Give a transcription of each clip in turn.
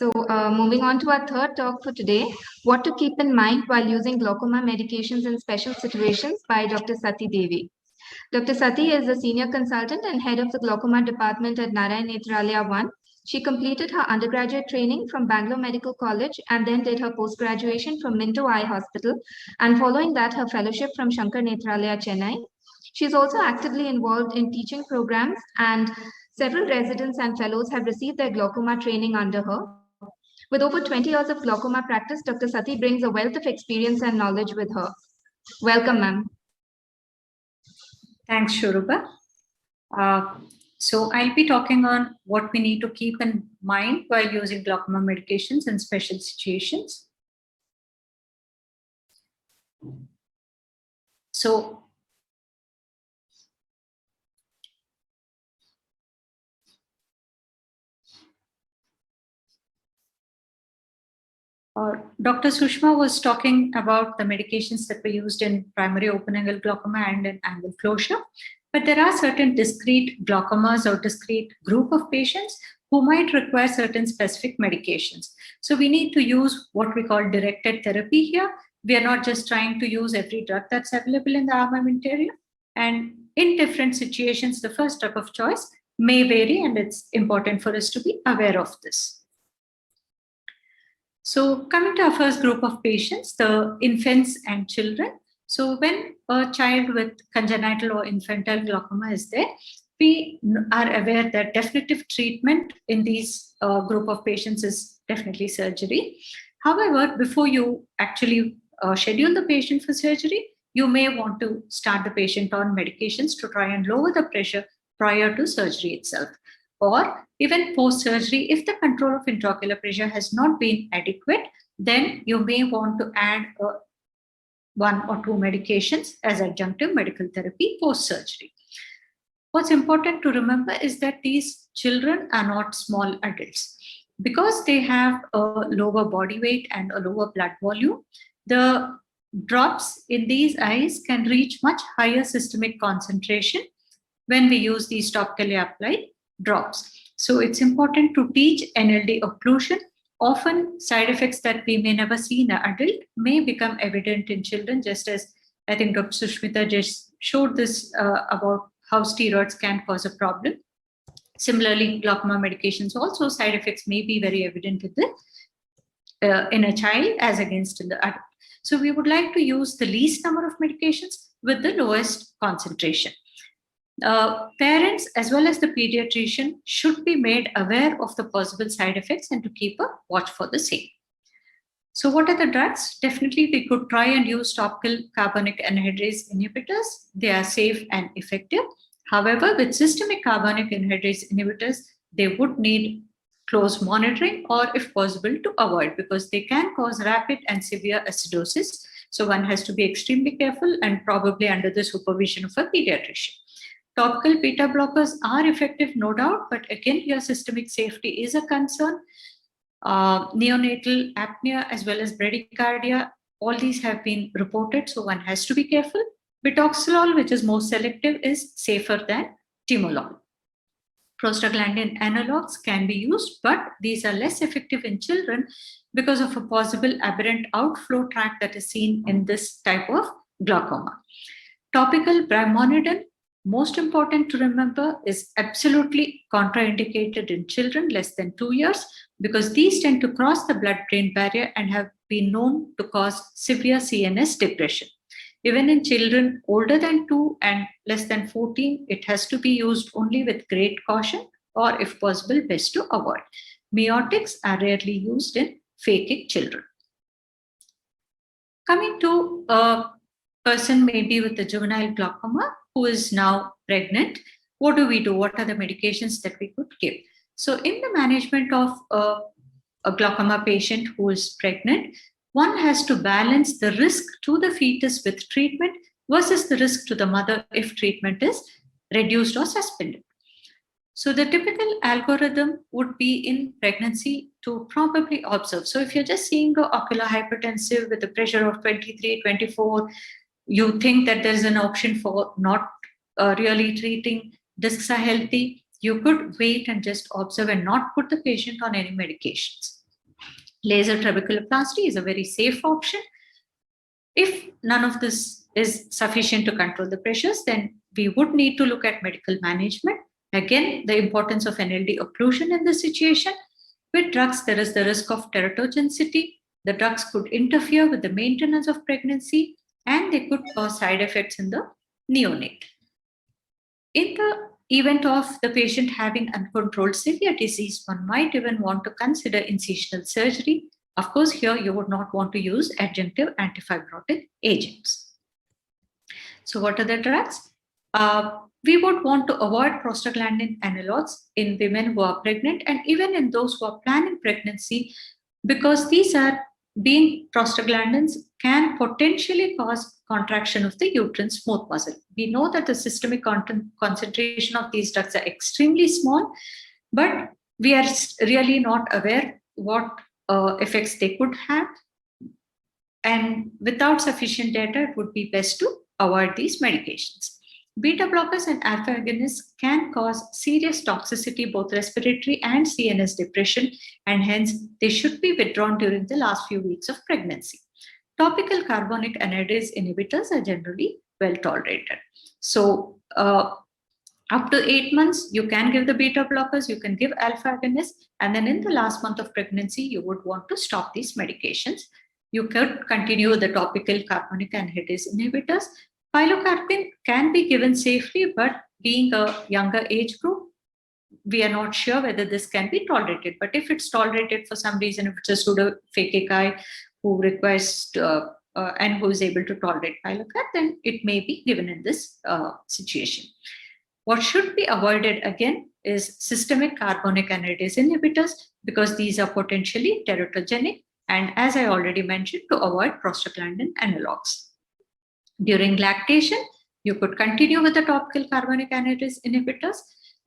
So moving on to our third talk for today, what to keep in mind while using glaucoma medications in special situations by Dr. Sati Devi. Dr. Sati is a senior consultant and head of the glaucoma department at Narayan Nethralaya 1. She completed her undergraduate training from Bangalore Medical College and then did her post-graduation from Minto Eye Hospital, and following that her fellowship from Shankar Nethralaya, Chennai. She is also actively involved in teaching programs, and several residents and fellows have received their glaucoma training under her. With over 20 years of glaucoma practice, Dr. Sati brings a wealth of experience and knowledge with her. Welcome, ma'am. Thanks, Shuruba. So I'll be talking on what we need to keep in mind while using glaucoma medications in special situations. So Dr. Sushma was talking about the medications that were used in primary open-angle glaucoma and in angle closure. But there are certain discrete glaucomas or discrete group of patients who might require certain specific medications. So we need to use what we call directed therapy here. We are not just trying to use every drug that's available in the armamentarium. And in different situations, the first drug of choice may vary, and it's important for us to be aware of this. So coming to our first group of patients, the infants and children. So when a child with congenital or infantile glaucoma is there, we are aware that definitive treatment in these group of patients is definitely surgery. However, before you actually schedule the patient for surgery, you may want to start the patient on medications to try and lower the pressure prior to surgery itself. Or even post-surgery, if the control of intraocular pressure has not been adequate, then you may want to add one or two medications as adjunctive medical therapy post-surgery. What's important to remember is that these children are not small adults. Because they have a lower body weight and a lower blood volume, the drops in these eyes can reach much higher systemic concentration when we use these topically applied drops. So it's important to teach NLD occlusion. Often side effects that we may never see in an adult may become evident in children, just as I think Dr. Sushmita just showed this about how steroids can cause a problem. Similarly, glaucoma medications also, side effects may be very evident in a child as against in the adult. So we would like to use the least number of medications with the lowest concentration. Parents as well as the pediatrician should be made aware of the possible side effects and to keep a watch for the same. So what are the drugs? Definitely we could try and use topical carbonic anhydrase inhibitors. They are safe and effective. However, with systemic carbonic anhydrase inhibitors, they would need close monitoring or if possible to avoid, because they can cause rapid and severe acidosis. So one has to be extremely careful and probably under the supervision of a pediatrician. Topical beta blockers are effective, no doubt, but again, here systemic safety is a concern. Neonatal apnea as well as bradycardia, all these have been reported, so one has to be careful. Bitoxolol, which is more selective, is safer than timolol. Prostaglandin analogs can be used, but these are less effective in children because of a possible aberrant outflow tract that is seen in this type of glaucoma. Topical brimonidine, most important to remember, is absolutely contraindicated in children less than 2 years because these tend to cross the blood-brain barrier and have been known to cause severe CNS depression. Even in children older than 2 and less than 14, it has to be used only with great caution or if possible, best to avoid. Miotics are rarely used in phakic children. Coming to a person maybe with a juvenile glaucoma who is now pregnant, what do we do? What are the medications that we could give? So in the management of a glaucoma patient who is pregnant, one has to balance the risk to the fetus with treatment versus the risk to the mother if treatment is reduced or suspended. So the typical algorithm would be in pregnancy to probably observe. So if you're just seeing an ocular hypertensive with a pressure of 23, 24, you think that there's an option for not really treating, discs are healthy, you could wait and just observe and not put the patient on any medications. Laser trabeculoplasty is a very safe option. If none of this is sufficient to control the pressures, then we would need to look at medical management. Again, the importance of NLD occlusion in this situation. With drugs, there is the risk of teratogenicity. The drugs could interfere with the maintenance of pregnancy, and they could cause side effects in the neonate. In the event of the patient having uncontrolled severe disease, one might even want to consider incisional surgery. Of course, here you would not want to use adjunctive antifibrotic agents. So what are the drugs? We would want to avoid prostaglandin analogs in women who are pregnant and even in those who are planning pregnancy, because these are being prostaglandins can potentially cause contraction of the uterine smooth muscle. We know that the systemic concentration of these drugs are extremely small, but we are really not aware what effects they could have. And without sufficient data, it would be best to avoid these medications. Beta blockers and alpha agonists can cause serious toxicity, both respiratory and CNS depression, and hence they should be withdrawn during the last few weeks of pregnancy. Topical carbonic anhydrase inhibitors are generally well tolerated. So up to 8 months, you can give the beta blockers, you can give alpha agonists, and then in the last month of pregnancy, you would want to stop these medications. You could continue the topical carbonic anhydrase inhibitors. Pilocarpine can be given safely, but being a younger age group, we are not sure whether this can be tolerated. But if it's tolerated for some reason, if it's a pseudophakic who requires and who is able to tolerate pilocarp, then it may be given in this situation. What should be avoided again is systemic carbonic anhydrase inhibitors, because these are potentially teratogenic, and as I already mentioned, to avoid prostaglandin analogs. During lactation, you could continue with the topical carbonic anhydrase inhibitors,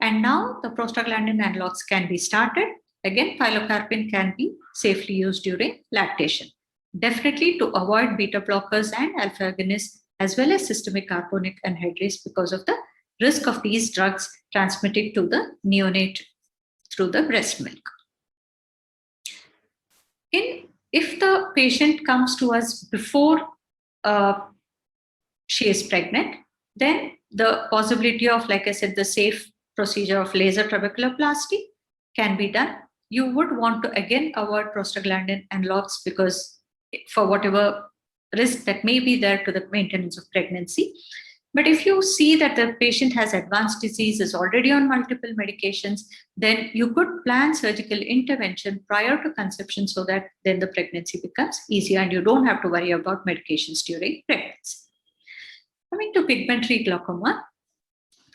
and now the prostaglandin analogs can be started. Again, pilocarpine can be safely used during lactation. Definitely to avoid beta blockers and alpha agonists, as well as systemic carbonic anhydrase, because of the risk of these drugs transmitting to the neonate through the breast milk. If the patient comes to us before she is pregnant, then the possibility of, like I said, the safe procedure of laser trabeculoplasty can be done. You would want to again avoid prostaglandin analogs, because for whatever risk that may be there to the maintenance of pregnancy. But if you see that the patient has advanced disease, is already on multiple medications, then you could plan surgical intervention prior to conception, so that then the pregnancy becomes easier and you don't have to worry about medications during pregnancy. Coming to pigmentary glaucoma,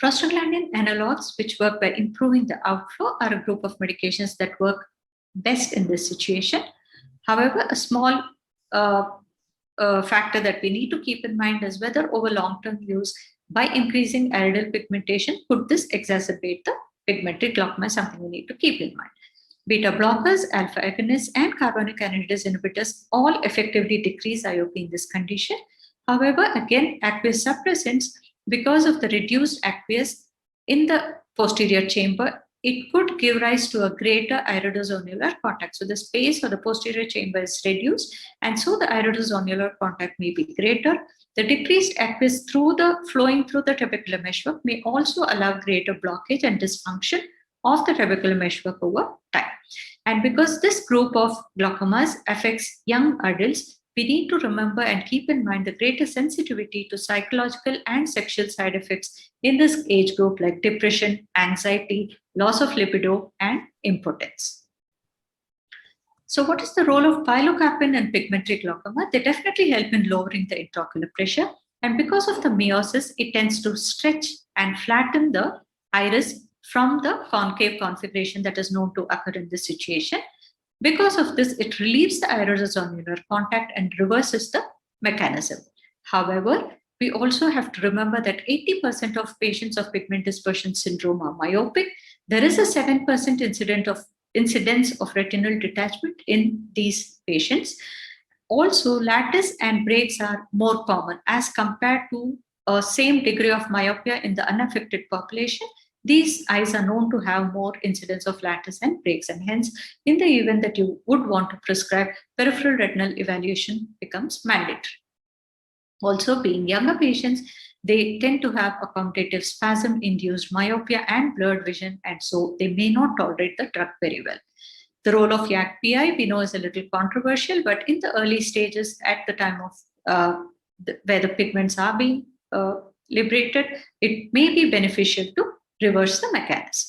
prostaglandin analogs, which work by improving the outflow, are a group of medications that work best in this situation. However, a small factor that we need to keep in mind is whether over long-term use, by increasing iridal pigmentation, could this exacerbate the pigmentary glaucoma, something we need to keep in mind. Beta blockers, alpha agonists, and carbonic anhydrase inhibitors all effectively decrease IOP in this condition. However, again, aqueous suppressants, because of the reduced aqueous in the posterior chamber, it could give rise to a greater iridozonular contact. So the space for the posterior chamber is reduced, and so the iridozonular contact may be greater. The decreased aqueous flowing through the trabecular meshwork may also allow greater blockage and dysfunction of the trabecular meshwork over time. And because this group of glaucomas affects young adults, we need to remember and keep in mind the greater sensitivity to psychological and sexual side effects in this age group, like depression, anxiety, loss of libido, and impotence. So what is the role of pilocarpine and pigmentary glaucoma? They definitely help in lowering the intraocular pressure. And because of the meiosis, it tends to stretch and flatten the iris from the concave configuration that is known to occur in this situation. Because of this, it relieves the iridozonular contact and reverses the mechanism. However, we also have to remember that 80% of patients of pigment dispersion syndrome are myopic. There is a 7% incidence of retinal detachment in these patients. Also, lattice and breaks are more common as compared to a same degree of myopia in the unaffected population. These eyes are known to have more incidence of lattice and breaks, and hence, in the event that you would want to prescribe, peripheral retinal evaluation becomes mandatory. Also, being younger patients, they tend to have accommodative spasm-induced myopia and blurred vision, and so they may not tolerate the drug very well. The role of YAG-PI, we know, is a little controversial, but in the early stages, at the time of where the pigments are being liberated, it may be beneficial to reverse the mechanism.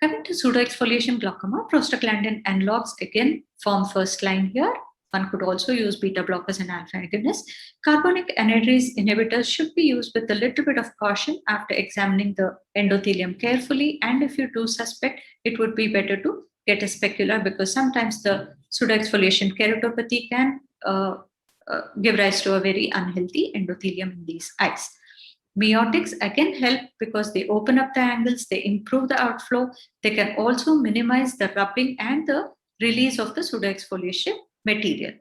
Coming to pseudoexfoliation glaucoma, prostaglandin analogs again form first line here. One could also use beta blockers and alpha agonists. Carbonic anhydrase inhibitors should be used with a little bit of caution after examining the endothelium carefully. And if you do suspect, it would be better to get a specular, because sometimes the pseudoexfoliation keratopathy can give rise to a very unhealthy endothelium in these eyes. Miotics again help because they open up the angles, they improve the outflow, they can also minimize the rubbing and the release of the pseudoexfoliation material.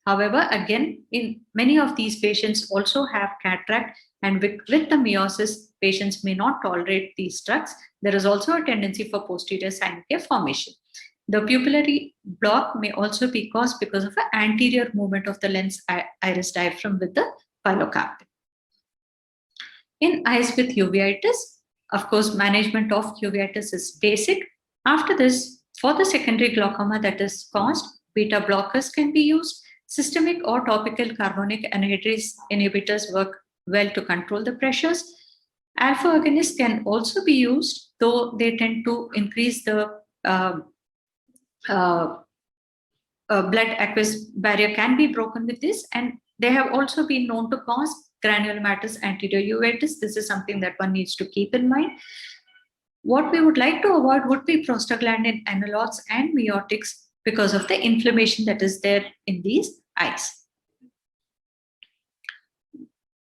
However, again, in many of these patients also have cataract, and with the miosis, patients may not tolerate these drugs. There is also a tendency for posterior synapse formation. The pupillary block may also be caused because of an anterior movement of the lens iris diaphragm with the pilocarpine. In eyes with uveitis, of course, management of uveitis is basic. After this, for the secondary glaucoma that is caused, beta blockers can be used. Systemic or topical carbonic anhydrase inhibitors work well to control the pressures. Alpha agonists can also be used, though they tend to increase the blood-aqueous barrier can be broken with this, and they have also been known to cause granulomatous anterior uveitis. This is something that one needs to keep in mind. What we would like to avoid would be prostaglandin analogs and miotics because of the inflammation that is there in these eyes.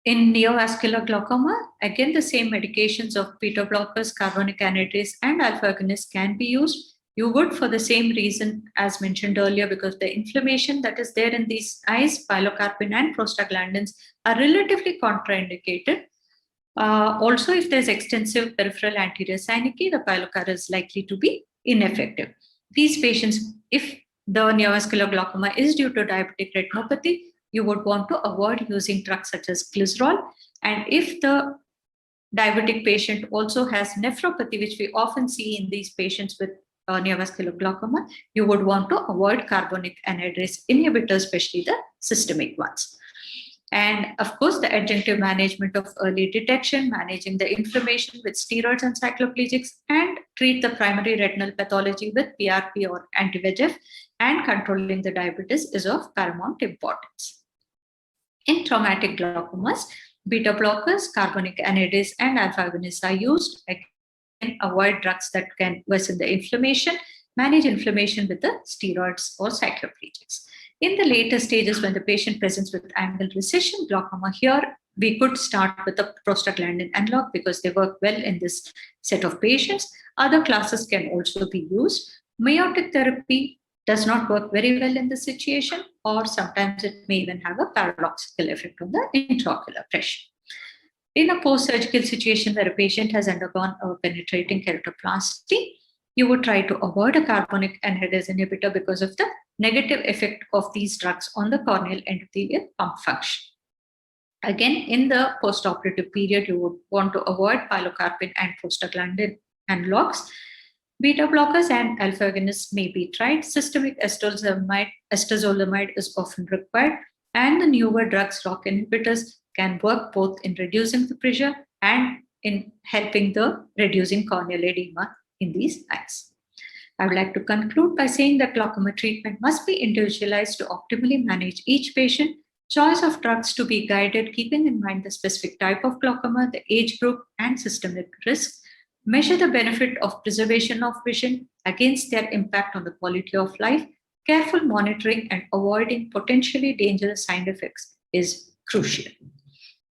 In neovascular glaucoma, again, the same medications of beta blockers, carbonic anhydrase, and alpha agonists can be used. You would, for the same reason as mentioned earlier, because the inflammation that is there in these eyes, pilocarpine and prostaglandins are relatively contraindicated. Also, if there's extensive peripheral anterior synecdoche, the pilocar is likely to be ineffective. These patients, if the neovascular glaucoma is due to diabetic retinopathy, you would want to avoid using drugs such as glycerol. And if the diabetic patient also has nephropathy, which we often see in these patients with neovascular glaucoma, you would want to avoid carbonic anhydrase inhibitors, especially the systemic ones. And of course, the adjunctive management of early detection, managing the inflammation with steroids and cycloplegics, and treat the primary retinal pathology with PRP or anti-VEGF, and controlling the diabetes is of paramount importance. In traumatic glaucomas, beta blockers, carbonic anhydrase, and alpha agonists are used. Again, avoid drugs that can worsen the inflammation, manage inflammation with the steroids or cycloplegics. In the later stages, when the patient presents with angle recession glaucoma, here we could start with the prostaglandin analog because they work well in this set of patients. Other classes can also be used. Miotic therapy does not work very well in this situation, or sometimes it may even have a paradoxical effect on the intraocular pressure. In a post-surgical situation where a patient has undergone a penetrating keratoplasty, you would try to avoid a carbonic anhydrase inhibitor because of the negative effect of these drugs on the corneal endothelial pump function. Again, in the post-operative period, you would want to avoid pilocarpine and prostaglandin analogs. Beta blockers and alpha agonists may be tried. Systemic acetazolamide is often required, and the newer drugs, ROCK inhibitors, can work both in reducing the pressure and in helping the reducing corneal edema in these eyes. I would like to conclude by saying that glaucoma treatment must be individualized to optimally manage each patient. Choice of drugs to be guided, keeping in mind the specific type of glaucoma, the age group, and systemic risks. Measure the benefit of preservation of vision against their impact on the quality of life. Careful monitoring and avoiding potentially dangerous side effects is crucial.